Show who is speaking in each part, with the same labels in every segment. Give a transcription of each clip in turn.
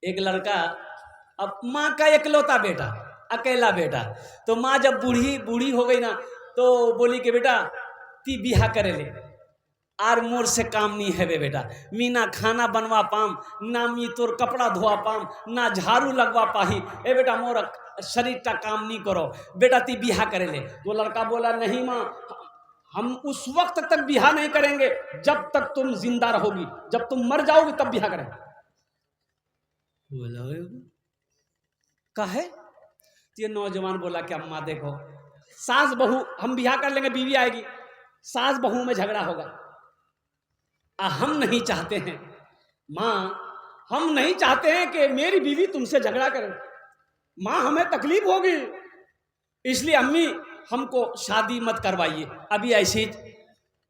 Speaker 1: एक लड़का, अब माँ का इकलौता बेटा, अकेला बेटा, तो माँ जब बूढ़ी बूढ़ी हो गई ना तो बोली कि बेटा ती बिहा करे ले, आर मोर से काम नहीं है बे बेटा, मी ना खाना बनवा पाम, ना मी तोर कपड़ा धोआ पाम, ना झाड़ू लगवा पाही, ए बेटा मोर शरीर का काम नहीं करो, बेटा ती बिहा करे ले। तो लड़का बोला नहीं माँ, हम उस वक्त तक बिहा नहीं करेंगे जब तक तुम जिंदा रहोगी, जब तुम मर जाओगी तब बिहा करेंगे। बोला काहे? ये नौजवान बोला कि अम्मा देखो, सास बहू हम बिहा कर लेंगे, बीवी आएगी, सास बहू में झगड़ा होगा, हम नहीं चाहते हैं माँ, हम नहीं चाहते हैं कि मेरी बीवी तुमसे झगड़ा करे, माँ हमें तकलीफ होगी, इसलिए अम्मी हमको शादी मत करवाइए, अभी ऐसे ही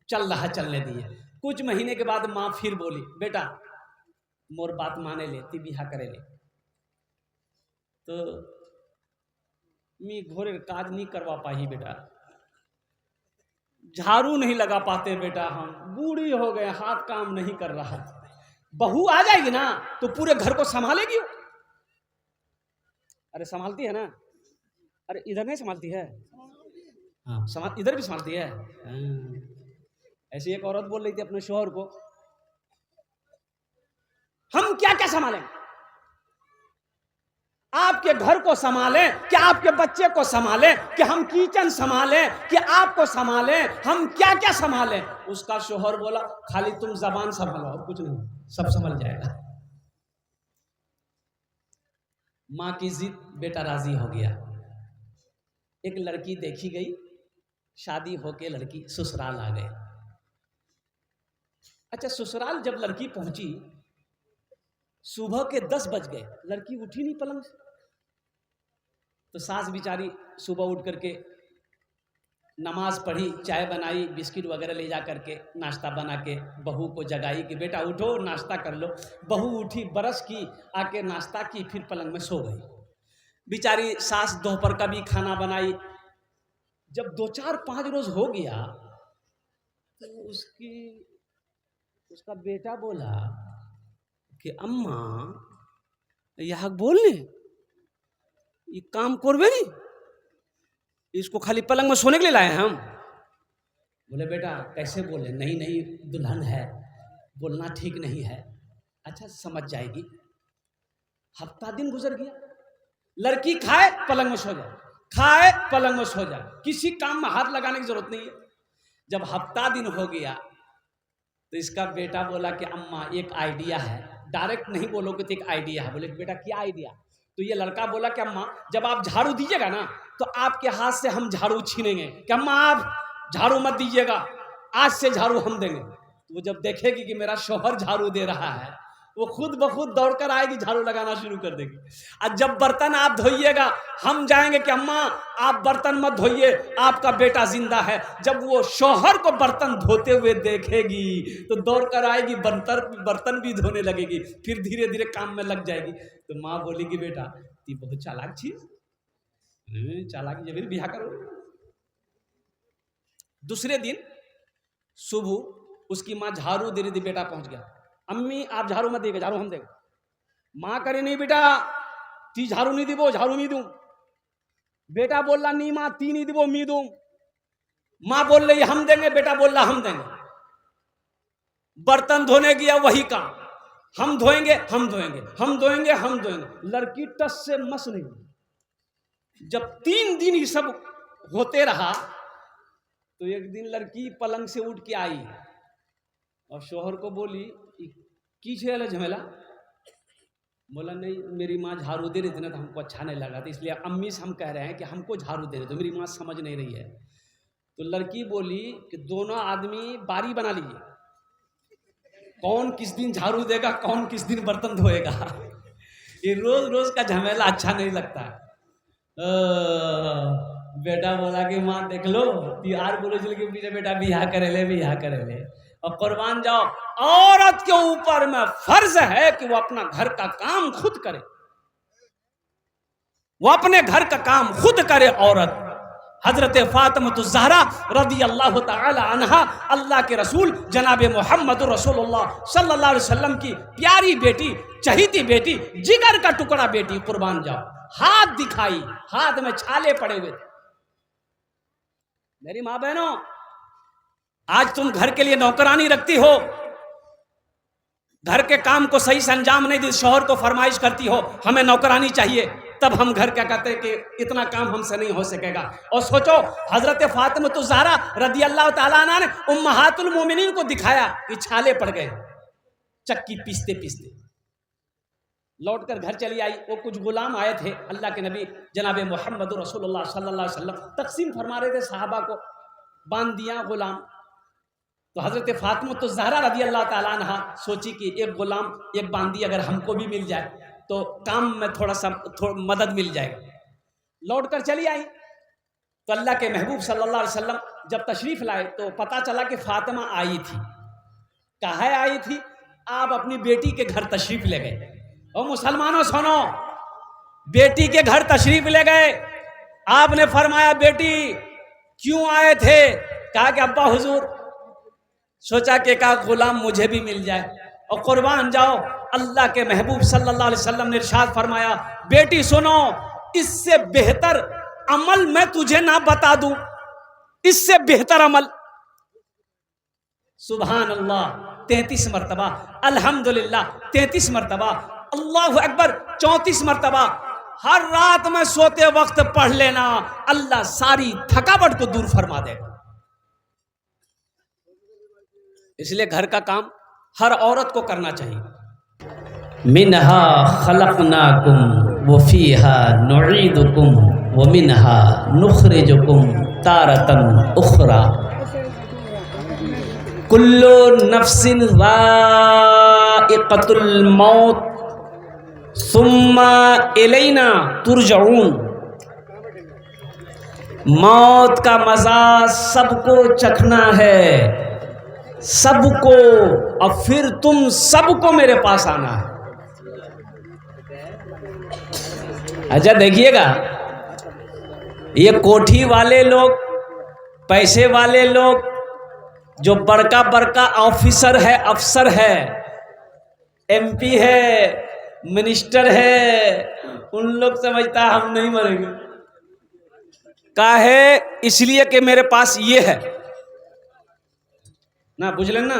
Speaker 1: चल रहा चलने दिए। कुछ महीने के बाद माँ फिर बोली बेटा मोर बात माने ले, ती बिहा करे ले। तो मी घोरे काज नहीं करवा पाही बेटा, झाड़ू नहीं लगा पाते बेटा, हम बूढ़ी हो गए, हाथ काम नहीं कर रहा, बहू आ जाएगी ना तो पूरे घर को संभालेगी। अरे संभालती है ना, अरे इधर नहीं संभालती है, हाँ इधर भी संभालती है। ऐसी एक औरत बोल रही थी अपने शौहर को, हम क्या क्या संभालें, आपके घर को संभालें कि आपके बच्चे को संभालें, कि हम किचन संभालें कि आपको संभालें, हम क्या क्या संभालें। उसका शौहर बोला खाली तुम जबान संभालो और कुछ नहीं, सब संभल जाएगा। मां की जिद, बेटा राजी हो गया। एक लड़की देखी गई, शादी होके लड़की ससुराल आ गए। अच्छा ससुराल जब लड़की पहुंची, सुबह के 10 बज गए, लड़की उठी नहीं पलंग से। तो सास बिचारी सुबह उठ करके नमाज पढ़ी, चाय बनाई, बिस्किट वगैरह ले जा करके नाश्ता बना के बहू को जगाई कि बेटा उठो नाश्ता कर लो। बहू उठी, बरस की, आके नाश्ता की, फिर पलंग में सो गई। बिचारी सास दोपहर का भी खाना बनाई। जब 2-4-5 रोज हो गया तो उसका बेटा बोला कि अम्मा यह बोलने ये काम करबे नहीं, इसको खाली पलंग में सोने के लिए लाए हैं हम। बोले बेटा कैसे बोले, नहीं नहीं दुल्हन है, बोलना ठीक नहीं है। अच्छा समझ जाएगी। हफ्ता दिन गुजर गया, लड़की खाए पलंग में सो जाए, खाए पलंग में सो जाए, किसी काम में हाथ लगाने की जरूरत नहीं है। जब हफ्ता दिन हो गया तो इसका बेटा बोला कि अम्मा एक आइडिया है। डायरेक्ट नहीं बोलोगे तो एक आइडिया है। बोले बेटा क्या आइडिया? तो ये लड़का बोला कि अम्मा जब आप झाड़ू दीजिएगा ना तो आपके हाथ से हम झाड़ू छीनेंगे, कि अम्मा आप झाड़ू मत दीजिएगा, आज से झाड़ू हम देंगे। तो वो जब देखेगी कि मेरा शौहर झाड़ू दे रहा है, वो खुद ब खुद दौड़कर आएगी, झाड़ू लगाना शुरू कर देगी। और जब बर्तन आप धोइएगा हम जाएंगे कि अम्मा आप बर्तन मत धोइए, आपका बेटा जिंदा है। जब वो शौहर को बर्तन धोते हुए देखेगी तो दौड़कर आएगी, बर्तन भी धोने लगेगी, फिर धीरे धीरे काम में लग जाएगी। तो माँ बोलेगी बेटा ये बहुत चालाक चीज, चालाक जब बिहा करो। दूसरे दिन सुबह उसकी माँ झाड़ू दे रही थी, बेटा पहुंच गया। अम्मी आप झाड़ू मत देगा, झाड़ू हम देंगे। माँ करे नहीं बेटा ती झाड़ू नहीं दीबो, झाड़ू नहीं दूं। बेटा बोल रहा नहीं माँ ती नहीं दीबो, मी दूं। माँ बोल रही हम देंगे, बेटा बोल रहा हम देंगे। बर्तन धोने गया वही काम, हम धोएंगे हम धोएंगे, हम धोएंगे हम धोएंगे। लड़की टस से मस नहीं हुई। जब 3 दिन ये सब होते रहा तो एक दिन लड़की पलंग से उठ के आई और शौहर को बोली की छेला झमेला। बोला नहीं मेरी माँ झाड़ू दे रही थी ना तो हमको अच्छा नहीं लगा था, इसलिए अम्मी से हम कह रहे हैं कि हमको झाड़ू दे रहे, तो मेरी माँ समझ नहीं रही है। तो लड़की बोली कि दोनों आदमी बारी बना लीजिए, कौन किस दिन झाड़ू देगा, कौन किस दिन बर्तन धोएगा। ये रोज रोज का झमेला अच्छा नहीं लगता। बेटा बोला कि माँ देख लो यार बोलो चल के पीछे बेटा बिहा करे ले और कुर्बान जाओ। औरत के ऊपर में फर्ज है कि वो अपना घर का काम खुद करे, वो अपने घर का काम खुद करे। औरत हजरत फातिमा ज़हरा रदी अल्लाह ताला अन्हा, अल्लाह के रसूल जनाब मोहम्मद रसूलुल्लाह सल्लल्लाहु अलैहि वसल्लम की प्यारी बेटी, चहीती बेटी, जिगर का टुकड़ा बेटी, कुर्बान जाओ, हाथ दिखाई, हाथ में छाले पड़े हुए थे। मेरी माँ बहनों, आज तुम घर के लिए नौकरानी रखती हो, घर के काम को सही से अंजाम नहीं दी, शौहर को फरमाइश करती हो हमें नौकरानी चाहिए, तब हम घर क्या कहते हैं कि इतना काम हमसे नहीं हो सकेगा। और सोचो हजरत फातिमा ज़हरा रदी अल्लाह ताला अन्हा ने उम्महातुल मोमिनीन को दिखाया कि छाले पड़ गए, चक्की पीसते पीसते लौट कर घर चली आई। वो कुछ गुलाम आए थे, अल्लाह के नबी जनाब मोहम्मद रसूलुल्लाह सल्लल्लाहु अलैहि वसल्लम तकसीम फरमा रहे थे साहबा को, बांध दिया गुलाम। तो हजरत फातिमा ज़हरा रदी अल्लाह ताला अन्हा सोची कि एक गुलाम, एक बांदी अगर हमको भी मिल जाए तो काम में थोड़ा मदद मिल जाएगी। लौट कर चली आई तो अल्लाह के महबूब सल्लल्लाहु अलैहि वसल्लम जब तशरीफ लाए तो पता चला कि फातिमा आई थी। कहाँ आई थी? आप अपनी बेटी के घर तशरीफ ले गए। और मुसलमानों सुनो, बेटी के घर तशरीफ ले गए, आपने फरमाया बेटी क्यों आए थे? कहा कि अब्बा हुजूर सोचा कि का गुलाम मुझे भी मिल जाए। और कुर्बान जाओ, अल्लाह के महबूब सल्लल्लाहु अलैहि वसल्लम ने इरशाद फरमाया, बेटी सुनो, इससे बेहतर अमल मैं तुझे ना बता दूं, इससे बेहतर अमल। सुभान अल्लाह 33 मरतबा, अल्हम्दुलिल्लाह 33 मरतबा, अल्लाहु अकबर 34 मरतबा, हर रात में सोते वक्त पढ़ लेना, अल्लाह सारी थकावट को दूर फरमा देगा। इसलिए घर का काम हर औरत को करना चाहिए। मिनहा खलकनाकुम व फीहा नुईदुकुम व मिनहा नुखरिजुकुम तारतन उखरा कुल्लु नफ्सिन ज़ाइक़तुल मौत सुम्मा इलैना तुरजऊन। मौत का मजा सबको चखना है, सबको, और फिर तुम सबको मेरे पास आना है। अच्छा देखिएगा, ये कोठी वाले लोग, पैसे वाले लोग, जो बड़का बड़का ऑफिसर है, अफसर है, एमपी है, मिनिस्टर है, उन लोग समझता है हम नहीं मरेंगे। काहे? इसलिए कि मेरे पास ये है ना, बुझ लेना।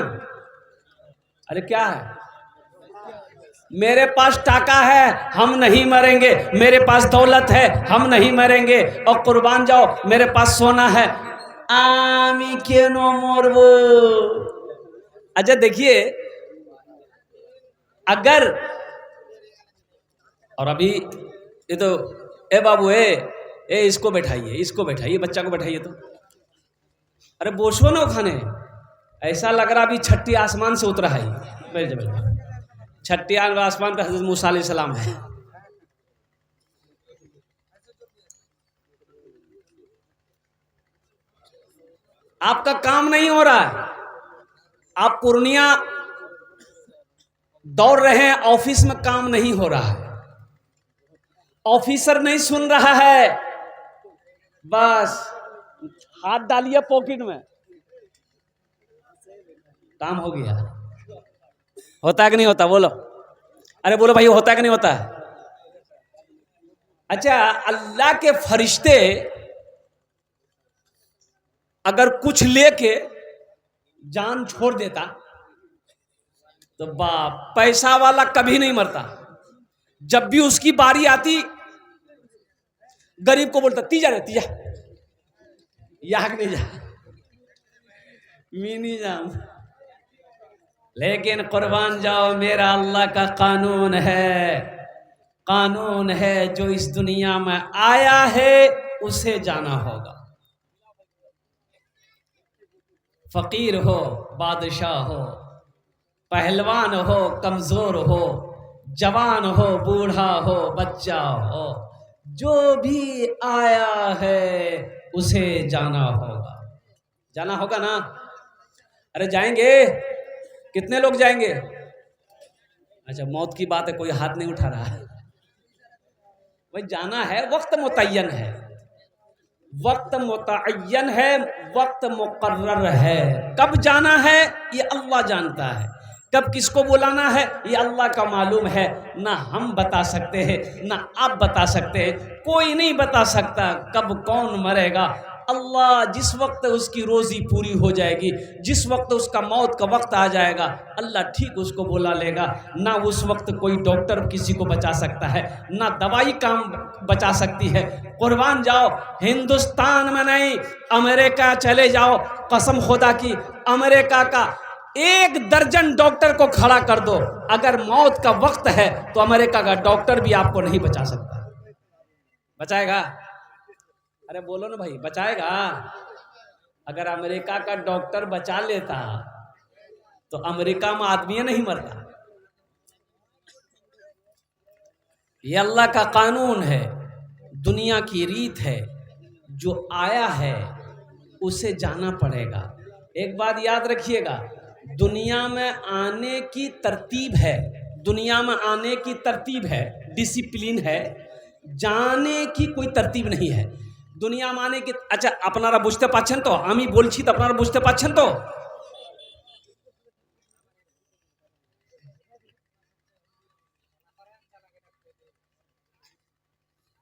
Speaker 1: अरे क्या है? मेरे पास टाका है, हम नहीं मरेंगे। मेरे पास दौलत है, हम नहीं मरेंगे। और कुर्बान जाओ, मेरे पास सोना है, आमी के नो मोरबो। अच्छा देखिए, अगर, और अभी ये तो ए बाबू ए इसको बैठाइए, इसको बैठाइए, बच्चा को बैठाइए। तो अरे बोसो ना खाने, ऐसा लग रहा अभी छठी आसमान से उतरा है। बैठ जा, बैठ जा। छठी आसमान पे हज़रत मूसा अलैहिस्सलाम है। आपका काम नहीं हो रहा है, आप पूर्णिया दौड़ रहे हैं, ऑफिस में काम नहीं हो रहा है, ऑफिसर नहीं सुन रहा है, बस हाथ डालिए पॉकेट में, काम हो गया। होता है कि नहीं होता? बोलो, अरे बोलो भाई, होता है कि नहीं होता है? अच्छा, अल्लाह के फरिश्ते अगर कुछ लेके जान छोड़ देता तो बाप, पैसा वाला कभी नहीं मरता। जब भी उसकी बारी आती, गरीब को बोलता तीजा रे तीजा, याक नहीं जा, मैं नहीं जाऊं। लेकिन कुर्बान जाओ, मेरा अल्लाह का कानून है, कानून है, जो इस दुनिया में आया है उसे जाना होगा। फकीर हो, बादशाह हो, पहलवान हो, कमजोर हो, जवान हो, बूढ़ा हो, बच्चा हो, जो भी आया है उसे जाना होगा। जाना होगा ना? अरे जाएंगे, कितने लोग जाएंगे? अच्छा, मौत की बात है, कोई हाथ नहीं उठा रहा है। भाई जाना है, वक्त मुतय्यन है, वक्त मुतअय्यन है, वक्त मुकर्रर है। कब जाना है ये अल्लाह जानता है, कब किसको बुलाना है ये अल्लाह का मालूम है। ना हम बता सकते हैं ना आप बता सकते हैं, कोई नहीं बता सकता कब कौन मरेगा। अल्लाह जिस वक्त उसकी रोज़ी पूरी हो जाएगी, जिस वक्त उसका मौत का वक्त आ जाएगा, अल्लाह ठीक उसको बुला लेगा। ना उस वक्त कोई डॉक्टर किसी को बचा सकता है, ना दवाई काम बचा सकती है। कुर्बान जाओ, हिंदुस्तान में नहीं अमेरिका चले जाओ, कसम खुदा की अमेरिका का 1 दर्जन डॉक्टर को खड़ा कर दो, अगर मौत का वक्त है तो अमेरिका का डॉक्टर भी आपको नहीं बचा सकता। बचाएगा? अरे बोलो ना भाई, बचाएगा? अगर अमेरिका का डॉक्टर बचा लेता तो अमेरिका में आदमी नहीं मरता। ये अल्लाह का कानून है, दुनिया की रीत है, जो आया है उसे जाना पड़ेगा। एक बात याद रखिएगा, दुनिया में आने की तरतीब है, दुनिया में आने की तरतीब है, डिसिप्लिन है, जाने की कोई तरतीब नहीं है। दुनिया में आने की, अच्छा अपनारा बुझते पाচ্ছেন তো, আমি বলছি তো আপনারা বুঝতে পাচ্ছেন তো?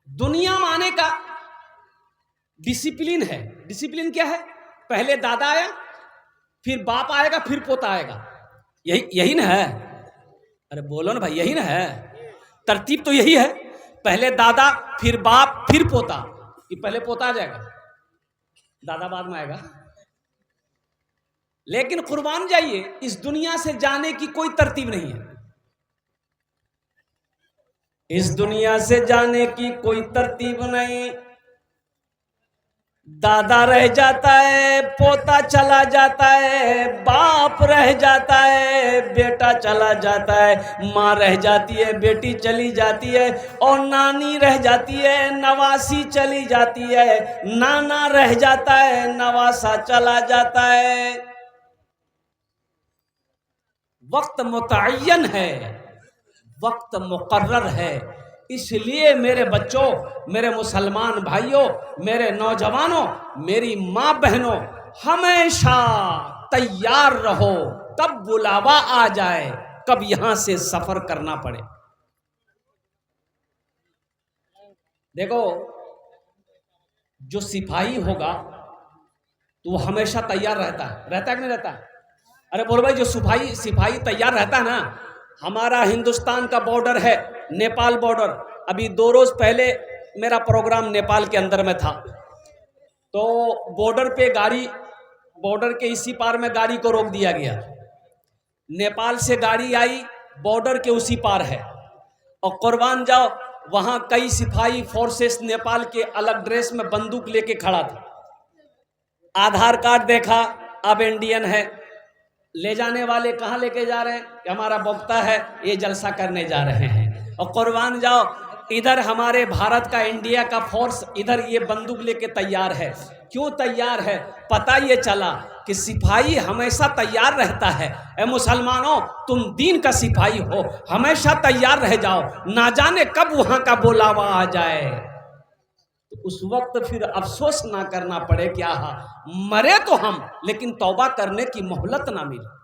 Speaker 1: दुनिया में आने का डिसिप्लिन है। डिसिप्लिन क्या है? पहले दादा आया, फिर बाप आएगा, फिर पोता आएगा, यही ना है? अरे बोलो ना भाई, यही ना है? तरतीब तो यही है, पहले दादा फिर बाप फिर पोता, कि पहले पोता आ जाएगा दादा बाद में आएगा। लेकिन कुर्बान जाइए, इस दुनिया से जाने की कोई तरतीब नहीं है। इस दुनिया से जाने की कोई तरतीब नहीं। दादा रह जाता है, पोता चला जाता है, बाप रह जाता है, बेटा चला जाता है, माँ रह जाती है, बेटी चली जाती है, और नानी रह जाती है, नवासी चली जाती है, नाना रह जाता है, नवासा चला जाता है। वक्त मुतअय्यन है, वक्त मुकर्रर है। इसलिए मेरे बच्चों, मेरे मुसलमान भाइयों, मेरे नौजवानों, मेरी माँ बहनों, हमेशा तैयार रहो, कब बुलावा आ जाए, कब यहां से सफर करना पड़े। देखो, जो सिपाही होगा तो वो हमेशा तैयार रहता है, रहता है कि नहीं रहता? अरे बोलो भाई, जो सिपाही तैयार रहता है ना। हमारा हिंदुस्तान का बॉर्डर है नेपाल बॉर्डर। अभी 2 रोज पहले मेरा प्रोग्राम नेपाल के अंदर में था, तो बॉर्डर पे गाड़ी, बॉर्डर के इसी पार में गाड़ी को रोक दिया गया। नेपाल से गाड़ी आई, बॉर्डर के उसी पार है, और कुर्बान जाओ, वहां कई सिपाही फोर्सेस नेपाल के अलग ड्रेस में बंदूक लेके खड़ा था। आधार कार्ड देखा, अब इंडियन है। ले जाने वाले कहाँ लेके जा रहे हैं? कि हमारा वक्ता है, ये जलसा करने जा रहे हैं। और कुर्बान जाओ, इधर हमारे भारत का, इंडिया का फोर्स इधर ये बंदूक लेके तैयार है। क्यों तैयार है? पता ये चला कि सिपाही हमेशा तैयार रहता है। ए मुसलमानों, तुम दीन का सिपाही हो, हमेशा तैयार रह जाओ, ना जाने कब वहां का बुलावा आ जाए, तो उस वक्त फिर अफसोस ना करना पड़े कि आहा, मरे तो हम, लेकिन तौबा करने की मोहलत ना मिले।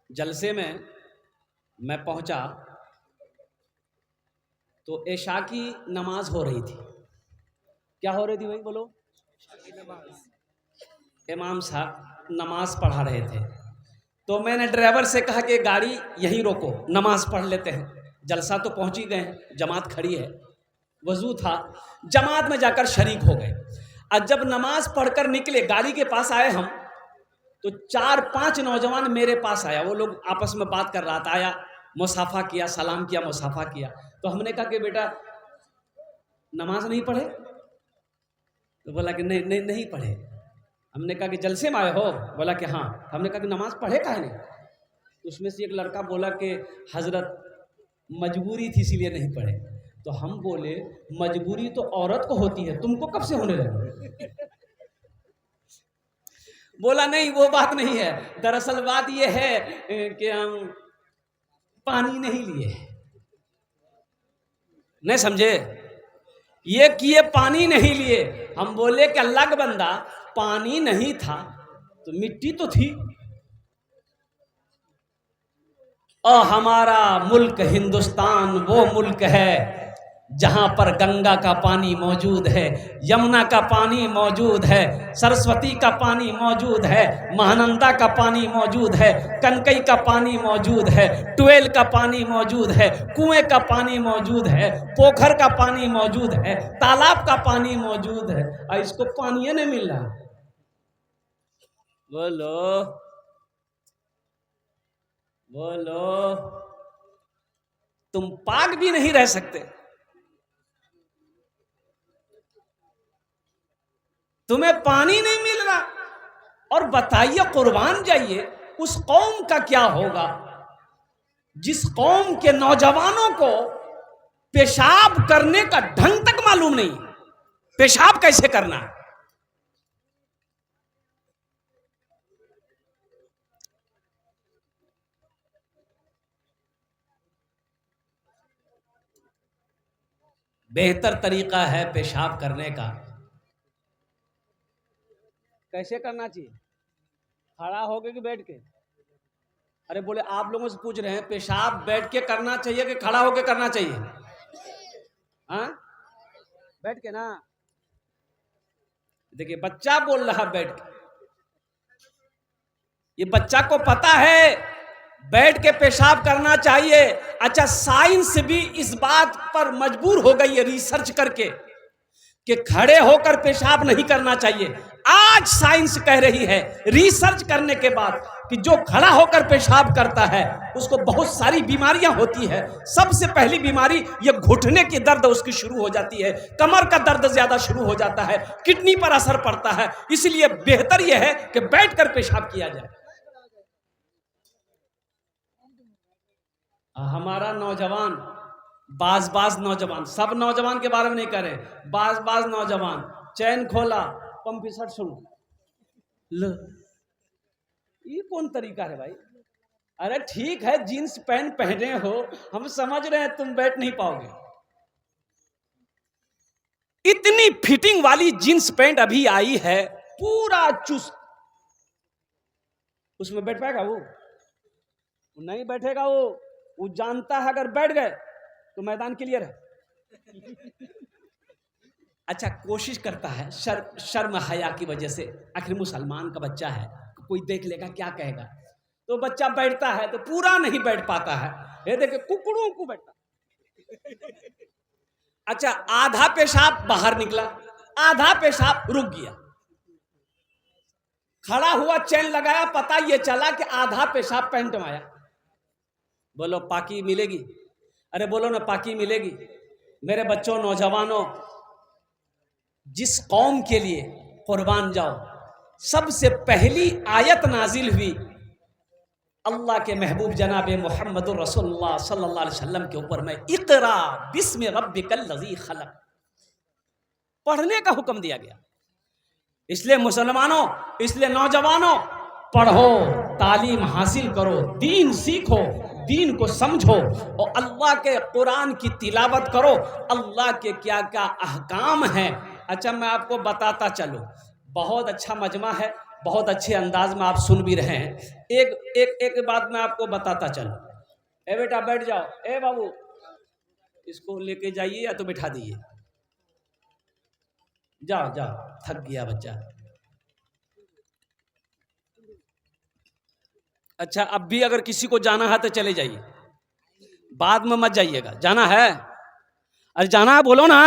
Speaker 1: जलसे में मैं पहुंचा तो इशा की नमाज हो रही थी। क्या हो रही थी भाई, बोलो? इमाम साहब नमाज पढ़ा रहे थे, तो मैंने ड्राइवर से कहा कि गाड़ी यहीं रोको, नमाज पढ़ लेते हैं। जलसा तो पहुंच ही गए, जमात खड़ी है, वजू था, जमात में जाकर शरीक हो गए। और जब नमाज पढ़कर निकले, गाड़ी के पास आए हम, तो 4-5 नौजवान मेरे पास आया। वो लोग आपस में बात कर रहा था, आया, मुसाफा किया, सलाम किया, मुसाफा किया। तो हमने कहा कि बेटा नमाज नहीं पढ़े? तो बोला कि नहीं पढ़े। हमने कहा कि जलसे में आए हो? बोला कि हाँ। हमने कहा कि नमाज पढ़े काहे नहीं? तो उसमें से एक लड़का बोला कि हजरत मजबूरी थी इसीलिए नहीं पढ़े। तो हम बोले मजबूरी तो औरत को होती है, तुमको कब से होने लगी? बोला नहीं, वो बात नहीं है, दरअसल बात ये है कि हम पानी नहीं लिए। नहीं समझे? ये किए पानी नहीं लिए। हम बोले कि अल्लाह का बंदा, पानी नहीं था तो मिट्टी तो थी। और हमारा मुल्क हिंदुस्तान वो मुल्क है जहां पर गंगा का पानी मौजूद है, यमुना का पानी मौजूद है, सरस्वती का पानी मौजूद है, महानंदा का पानी मौजूद है, कनकई का पानी मौजूद है, ट्वेल का पानी मौजूद है, कुएं का पानी मौजूद है, पोखर का पानी मौजूद है, तालाब का पानी मौजूद है, और इसको पानी नहीं मिल रहा। बोलो बोलो, तुम पाक भी नहीं रह सकते, तुम्हें पानी नहीं मिल रहा। और बताइए, कुर्बान जाइए, उस कौम का क्या होगा जिस कौम के नौजवानों को पेशाब करने का ढंग तक मालूम नहीं, पेशाब कैसे करना है। बेहतर तरीका है पेशाब करने का। कैसे करना चाहिए? खड़ा होके कि बैठ के? अरे बोले, आप लोगों से पूछ रहे हैं पेशाब बैठ के करना चाहिए कि खड़ा होके करना चाहिए? हाँ, बैठ के ना। देखिए, बच्चा बोल रहा बैठ के, ये बच्चा को पता है बैठ के पेशाब करना चाहिए। अच्छा, साइंस भी इस बात पर मजबूर हो गई है रिसर्च करके कि खड़े होकर पेशाब नहीं करना चाहिए। आज साइंस कह रही है रिसर्च करने के बाद कि जो खड़ा होकर पेशाब करता है उसको बहुत सारी बीमारियां होती है। सबसे पहली बीमारी ये घुटने की दर्द उसकी शुरू हो जाती है, कमर का दर्द ज्यादा शुरू हो जाता है, किडनी पर असर पड़ता है। इसलिए बेहतर यह है कि बैठकर पेशाब किया जाए। हमारा नौजवान, बाज नौजवान, सब नौजवान के बारे में नहीं करे, बाज नौजवान चैन खोला, पंपी शर्ट सुन लो, ये कौन तरीका है भाई? अरे ठीक है, जींस पैंट पहने हो, हम समझ रहे हैं तुम बैठ नहीं पाओगे। इतनी फिटिंग वाली जींस पैंट अभी आई है, पूरा चुस्त, उसमें बैठ पाएगा वो? नहीं बैठेगा वो जानता है अगर बैठ गए तो मैदान क्लियर है। अच्छा, कोशिश करता है, शर्म हया की वजह से, आखिर मुसलमान का बच्चा है, कोई देख लेगा क्या कहेगा, तो बच्चा बैठता है तो पूरा नहीं बैठ पाता है। ये देखे कुकड़ों को बैठता। अच्छा, आधा पेशाब बाहर निकला, आधा पेशाब रुक गया, खड़ा हुआ, चैन लगाया, पता ये चला कि आधा पेशाब पैंट में आया। बोलो पाकी मिलेगी? अरे बोलो ना, पाकी मिलेगी? मेरे बच्चों, नौजवानों, जिस कौम के लिए कुर्बान जाओ, सबसे पहली आयत नाजिल हुई अल्लाह के महबूब जनाब मोहम्मद रसूलुल्लाह सल्लल्लाहु अलैहि वसल्लम के ऊपर में, इक़रा बिस्मि रब्बिकल लज़ी खलक़, पढ़ने का हुक्म दिया गया। इसलिए मुसलमानों, इसलिए नौजवानों, पढ़ो, तालीम हासिल करो, दीन सीखो, दीन को समझो और अल्लाह के कुरान की तिलावत करो, अल्लाह के क्या क्या अहकाम हैं। अच्छा, मैं आपको बताता चलूं, बहुत अच्छा मजमा है, बहुत अच्छे अंदाज में आप सुन भी रहे हैं। एक बात मैं आपको बताता चलूं। ए बेटा बैठ जाओ, ए बाबू इसको लेके जाइए या तो बिठा दीजिए, जाओ जाओ, थक गया बच्चा। अच्छा, अब भी अगर किसी को जाना है तो चले जाइए, बाद में मत जाइएगा। जाना है? अरे जाना है बोलो ना,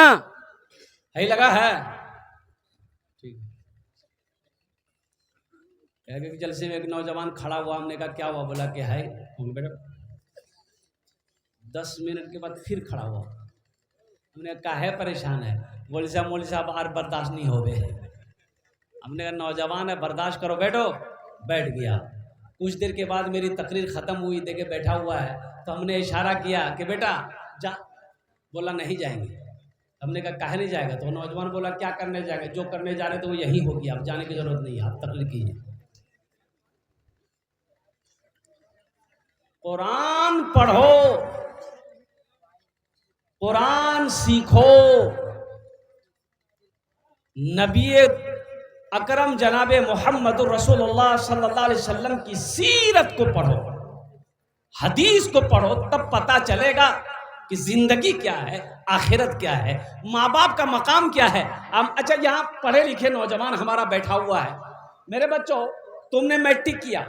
Speaker 1: है लगा है? ठीक है। जलसे में एक नौजवान खड़ा हुआ, हमने कहा क्या हुआ? बोला कि है। बेटा 10 मिनट के बाद फिर खड़ा हुआ, हमने कहा है परेशान है? मौलवी साहब और बर्दाश्त नहीं हो गए। हमने कहा नौजवान है, बर्दाश्त करो, बैठो। बैठ गया। कुछ देर के बाद मेरी तकरीर ख़त्म हुई, देखे बैठा हुआ है, तो हमने इशारा किया कि बेटा जा। बोला नहीं जाएंगे। हमने कहा काहे नहीं जाएगा? तो नौजवान बोला क्या करने जाएंगे, जो करने जा रहे तो वो यही होगी, आप जाने की जरूरत नहीं है, आप तकरीर कीजिए। कुरान पढ़ो, कुरान सीखो, नबी अकरम जनाब मोहम्मद रसूलुल्लाह सल्लल्लाहु अलैहि वसल्लम की सीरत को पढ़ो, हदीस को पढ़ो, तब पता चलेगा कि जिंदगी क्या है, आखिरत क्या है, माँ बाप का मकाम क्या है। अच्छा, यहाँ पढ़े लिखे नौजवान हमारा बैठा हुआ है। मेरे बच्चों, तुमने मैट्रिक किया,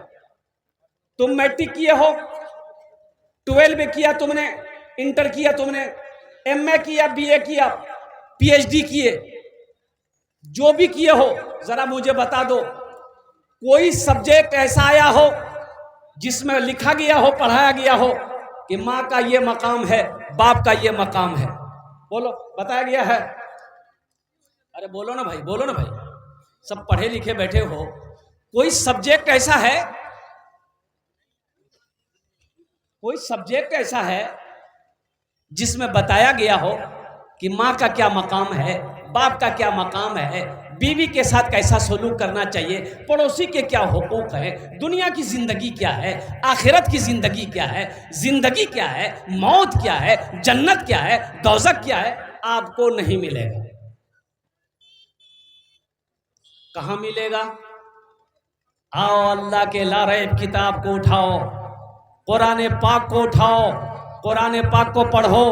Speaker 1: तुम मैट्रिक किए हो, 12 किया तुमने, इंटर किया तुमने, एमए किया, बीए किया, पीएचडी किए, जो भी किए हो, जरा मुझे बता दो, कोई सब्जेक्ट ऐसा आया हो जिसमें लिखा गया हो, पढ़ाया गया हो कि माँ का ये मकाम है, बाप का ये मकाम है? बोलो, बताया गया है? अरे बोलो ना भाई, बोलो ना भाई, सब पढ़े लिखे बैठे हो, कोई सब्जेक्ट ऐसा है, कोई सब्जेक्ट ऐसा है जिसमें बताया गया हो कि माँ का क्या मकाम है, बाप का क्या मकाम है, बीवी के साथ कैसा सलूक करना चाहिए, पड़ोसी के क्या हुकूक है, दुनिया की जिंदगी क्या है, आखिरत की जिंदगी क्या है, जिंदगी क्या है, मौत क्या है, जन्नत क्या है, दोज़ख क्या है? आपको नहीं मिलेगा। कहाँ मिलेगा? आओ अल्लाह के लारैब किताब को उठाओ, कुरान पाक को उठाओ, कुरान पाक को पढ़ो,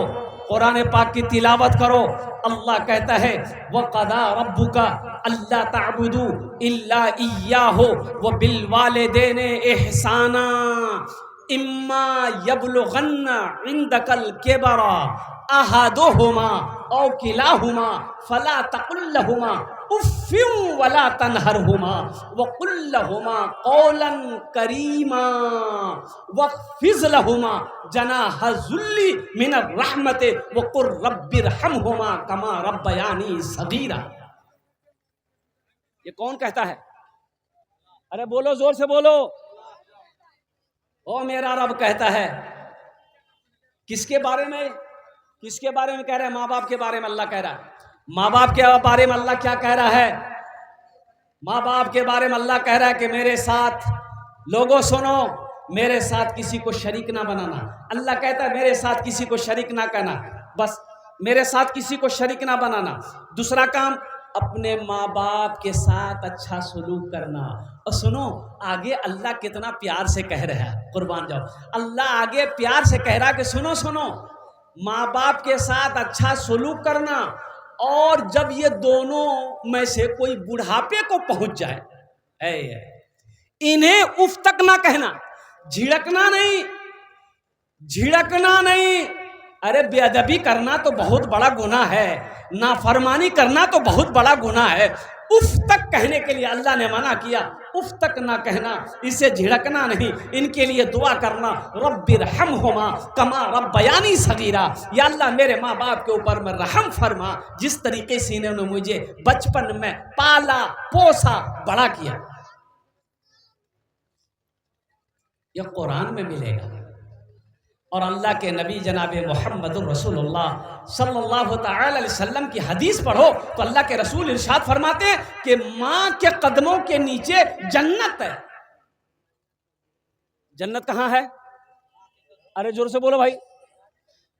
Speaker 1: कुरान पाक की तिलावत करो। अल्लाह कहता है वक़दा रब्बुका अल्ला ताबुदू इल्ला इय्याहु व बिल वालिदैनि इहसाना इम्मा यबलुगन्ना इंदकल किबरा अहदुहुमा औ किलाहुमा फला तकुल लहुमा उफ़्फिन वला तनहरहुमा वक़ुल लहुमा क़ौलन करीमा वख़्फ़िज़ लहुमा जनाह ज़ुल्ली मिनर रहमति वक़ुल रब्बिरहमहुमा कमा रब्बयानी सगीरा। ये कौन कहता है? अरे बोलो, जोर से बोलो। ओ मेरा रब कहता है। किसके बारे में? किसके बारे में कह रहा है? माँ बाप के बारे में अल्लाह कह रहा है। माँ बाप के बारे में अल्लाह क्या कह रहा है? माँ बाप के बारे में अल्लाह कह रहा है कि मेरे साथ, लोगों सुनो, मेरे साथ किसी को शरीक ना बनाना। अल्लाह कहता है मेरे साथ किसी को शरीक ना करना, बस मेरे साथ किसी को शरीक ना बनाना। दूसरा काम, अपने माँ बाप के साथ अच्छा सलूक करना। और सुनो, आगे अल्लाह कितना प्यार से कह रहा है, कुर्बान जाओ, अल्लाह आगे प्यार से कह रहा है कि सुनो सुनो, माँ बाप के साथ अच्छा सलूक करना। और जब ये दोनों में से कोई बुढ़ापे को पहुंच जाए, इन्हें उफ तक ना कहना, झिड़कना नहीं, झिड़कना नहीं। अरे बेअदबी करना तो बहुत बड़ा गुनाह है, नाफरमानी करना तो बहुत बड़ा गुनाह है। उफ तक कहने के लिए अल्लाह ने मना किया, उफ तक ना कहना, इसे झिड़कना नहीं, इनके लिए दुआ करना, रब्बिरहमहुमा कमा रब्बयानी सगीरा। या अल्लाह मेरे माँ बाप के ऊपर में रहम फरमा, जिस तरीके से इन्होंने मुझे बचपन में पाला पोसा बड़ा किया। यह कुरान में मिलेगा। और अल्लाह के नबी जनाब मोहम्मद रसूलुल्लाह सल्लल्लाहु तआला अलैहि वसल्लम की हदीस पढ़ो तो अल्लाह के रसूल इरशाद फरमाते हैं कि माँ के कदमों के नीचे जन्नत है। जन्नत कहाँ है? अरे जोर से बोलो भाई।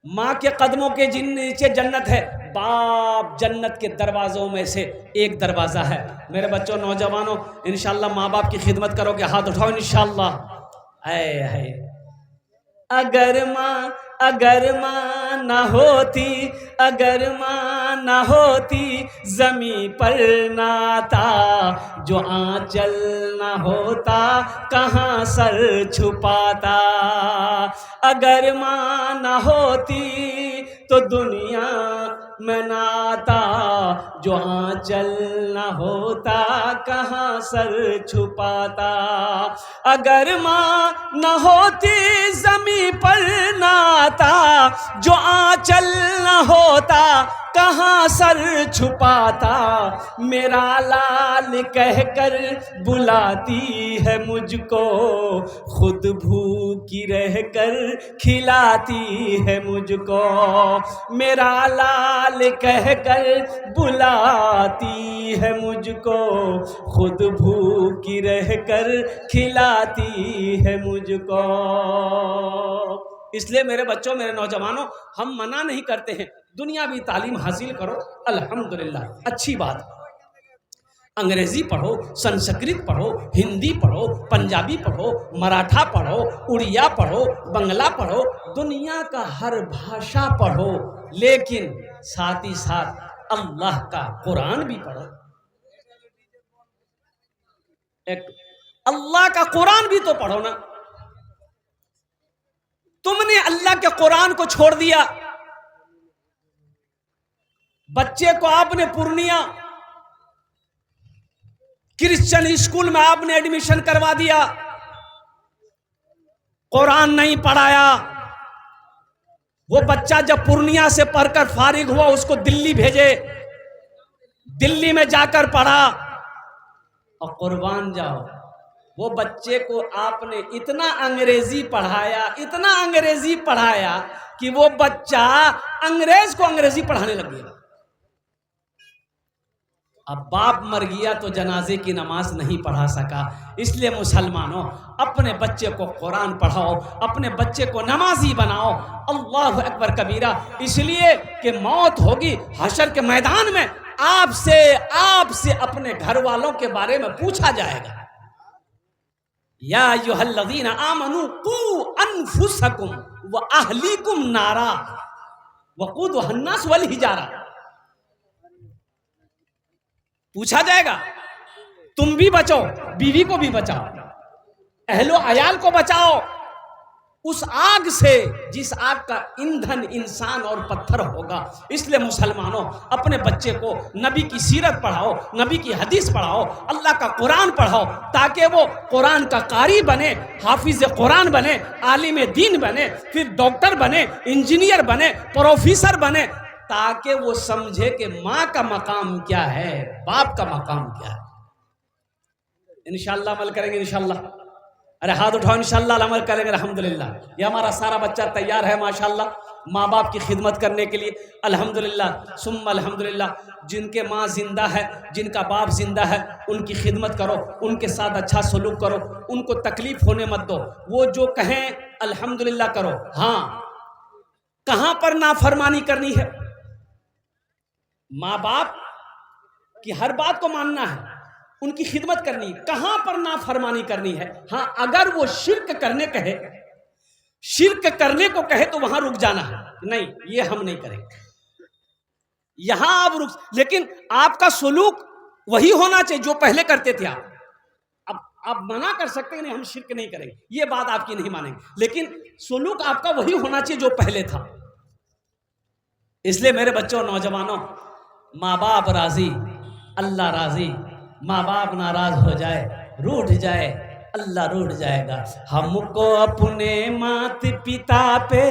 Speaker 1: माँ के कदमों के नीचे जन्नत है। बाप जन्नत के दरवाजों में से एक दरवाजा है। मेरे बच्चों, नौजवानों, इंशाअल्लाह माँ बाप की खिदमत करोगे, हाथ उठाओ इंशाअल्लाह। है अगर माँ ना होती, अगर माँ ना होती ज़मी पर नाता, जो आंचल ना होता कहाँ सर छुपाता। अगर माँ ना होती तो दुनिया में नाता, जो आंचल ना होता कहाँ सर छुपाता। अगर माँ ना होती ज़मीं पर नाता, जो आंचल ना होता कहाँ सर छुपाता। मेरा लाल कहकर बुलाती है मुझको, खुद भूखी रहकर खिलाती है मुझको। मेरा लाल कहकर बुलाती है मुझको, खुद भूखी रहकर खिलाती है मुझको। इसलिए मेरे बच्चों, मेरे नौजवानों, हम मना नहीं करते हैं, दुनियावी तालीम हासिल करो, अल्हम्दुलिल्लाह, अच्छी बात। अंग्रेजी पढ़ो, संस्कृत पढ़ो, हिंदी पढ़ो, पंजाबी पढ़ो, मराठा पढ़ो, उड़िया पढ़ो, बंगला पढ़ो, दुनिया का हर भाषा पढ़ो, लेकिन साथ ही साथ अल्लाह का कुरान भी पढ़ो। एक अल्लाह का कुरान भी तो पढ़ो ना। तुमने अल्लाह के कुरान को छोड़ दिया। बच्चे को आपने पूर्णिया क्रिश्चियन स्कूल में आपने एडमिशन करवा दिया, कुरान नहीं पढ़ाया। वो बच्चा जब पूर्णिया से पढ़कर फारिग हुआ, उसको दिल्ली भेजे, दिल्ली में जाकर पढ़ा। और कुर्बान जाओ, वो बच्चे को आपने इतना अंग्रेजी पढ़ाया, इतना अंग्रेजी पढ़ाया कि वो बच्चा अंग्रेज को अंग्रेजी पढ़ाने लग गया। अब बाप मर गया तो जनाजे की नमाज नहीं पढ़ा सका। इसलिए मुसलमानों, अपने बच्चे को कुरान पढ़ाओ, अपने बच्चे को नमाजी बनाओ। अल्लाह अकबर कबीरा। इसलिए कि मौत होगी हशर के मैदान में, आपसे अपने घर वालों के बारे में पूछा जाएगा। या अय्युहल्लज़ीना आमनू कू अनफुसकुम व अहलीकुम नारा वक़ूदुहा अन्नास वल हिजारा। पूछा जाएगा, तुम भी बचो, बीवी को भी बचाओ, अहलो अयाल को बचाओ उस आग से जिस आग का ईंधन इंसान और पत्थर होगा। इसलिए मुसलमानों, अपने बच्चे को नबी की सीरत पढ़ाओ, नबी की हदीस पढ़ाओ, अल्लाह का कुरान पढ़ाओ, ताकि वो कुरान का कारी बने, हाफिज कुरान बने, आलिम दीन बने, फिर डॉक्टर बने, इंजीनियर बने, प्रोफेसर बने, ताकि वो समझे कि माँ का मकाम क्या है, बाप का मकाम क्या है। इंशाअल्लाह अमल करेंगे इंशाअल्लाह। अरे हाथ उठाओ, इंशाअल्लाह अमल करेंगे अल्हम्दुलिल्लाह। ये हमारा सारा बच्चा तैयार है माशाअल्लाह माँ बाप की खिदमत करने के लिए। अल्हम्दुलिल्लाह सुम्मा अल्हम्दुलिल्लाह। जिनके माँ जिंदा है, जिनका बाप जिंदा है, उनकी खिदमत करो, उनके साथ अच्छा सलूक करो, उनको तकलीफ होने मत दो। वो जो कहें अल्हम्दुलिल्लाह करो। हाँ, कहाँ पर नाफरमानी करनी है? माँ बाप की हर बात को मानना है, उनकी खिदमत करनी है। कहां पर नाफरमानी करनी है? हाँ, अगर वो शिर्क करने कहे, शिर्क करने को कहे तो वहां रुक जाना है। नहीं, ये हम नहीं करेंगे, यहां आप रुक, लेकिन आपका सलूक वही होना चाहिए जो पहले करते थे आप। अब आप मना कर सकते हैं नहीं हम शिर्क नहीं करेंगे, ये बात आपकी नहीं मानेंगे, लेकिन सलूक आपका वही होना चाहिए जो पहले था। इसलिए मेरे बच्चों, नौजवानों, माँ बाप राजी, अल्लाह राजी। माँ बाप नाराज हो जाए, रूठ जाए, अल्लाह रूठ जाएगा। हमको अपने माता पिता पे,